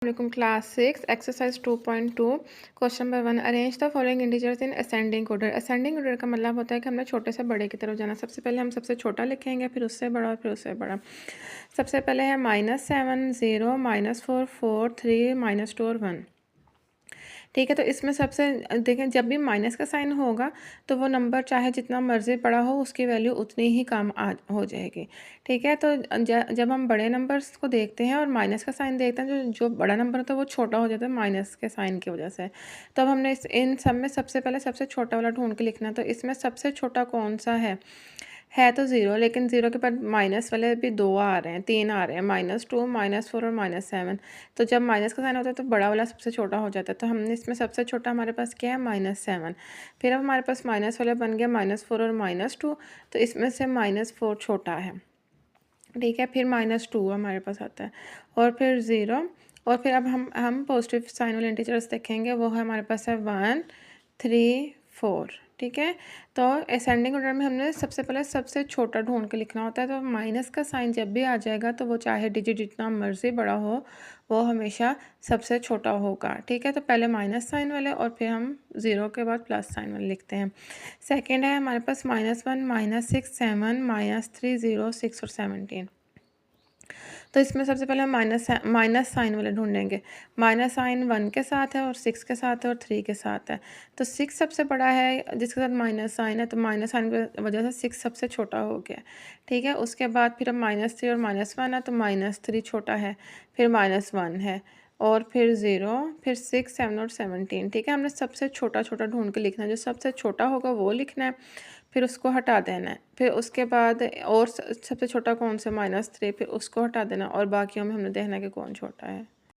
Assalamualaikum class 6 exercise 2.2 question number 1 arrange the following integers in ascending order. Ascending order का मतलब होता है कि हमने छोटे से बड़े की तरफ जाना। सबसे पहले हम सबसे छोटा लिखेंगे, फिर उससे बड़ा और फिर उससे बड़ा। सबसे पहले है -7 0 -4 4 3 -2 और 1। ठीक है, तो इसमें सबसे देखें, जब भी माइनस का साइन होगा तो वो नंबर चाहे जितना मर्जी बड़ा हो उसकी वैल्यू उतनी ही कम हो जाएगी। ठीक है, तो जब हम बड़े नंबर्स को देखते हैं और माइनस का साइन देखते हैं, जो जो बड़ा नंबर होता है वो छोटा हो जाता है माइनस के साइन की वजह से। तो अब हमने इन सब में सबसे पहले सबसे छोटा वाला ढूंढ के लिखना है। तो इसमें सबसे छोटा कौन सा है तो ज़ीरो, लेकिन ज़ीरो के बाद माइनस वाले भी दो आ रहे हैं, तीन आ रहे हैं, -2 -4 और -7। तो जब माइनस का साइन होता है तो बड़ा वाला सबसे छोटा हो जाता है। तो हमने इसमें सबसे छोटा हमारे पास क्या है, -7। फिर अब हमारे पास माइनस वाला बन गया -4 और -2। तो इसमें से -4 छोटा है। ठीक है, फिर -2 हमारे पास आता है और फिर ज़ीरो। और फिर अब हम पॉजिटिव साइन वाले इंटीजर्स देखेंगे, वो है हमारे पास है 1 3 4। ठीक है, तो असेंडिंग ऑर्डर में हमने सबसे पहले सबसे छोटा ढूंढ के लिखना होता है। तो माइनस का साइन जब भी आ जाएगा तो वो चाहे डिजिट जितना मर्जी बड़ा हो वो हमेशा सबसे छोटा होगा। ठीक है, तो पहले माइनस साइन वाले और फिर हम ज़ीरो के बाद प्लस साइन वाले लिखते हैं। सेकेंड है हमारे पास -1 -6 7 -3 0 6 और 17। तो इसमें सबसे पहले हम माइनस साइन वाले ढूंढेंगे। माइनस साइन 1 के साथ है और 6 के साथ है और 3 के साथ है। तो 6 सबसे बड़ा है जिसके साथ माइनस साइन है, तो माइनस साइन की वजह से 6 सबसे छोटा हो गया। ठीक है, उसके बाद फिर अब -3 और -1 है, तो -3 छोटा है, फिर -1 है और फिर 0, फिर 6 7 और 17। ठीक है, हमने सबसे छोटा छोटा ढूंढ के लिखना है, जो सबसे छोटा होगा वो लिखना है, फिर उसको हटा देना है। फिर उसके बाद और सबसे छोटा कौन सा, -3, फिर उसको हटा देना और बाकियों में हमने देखना है कि कौन छोटा है।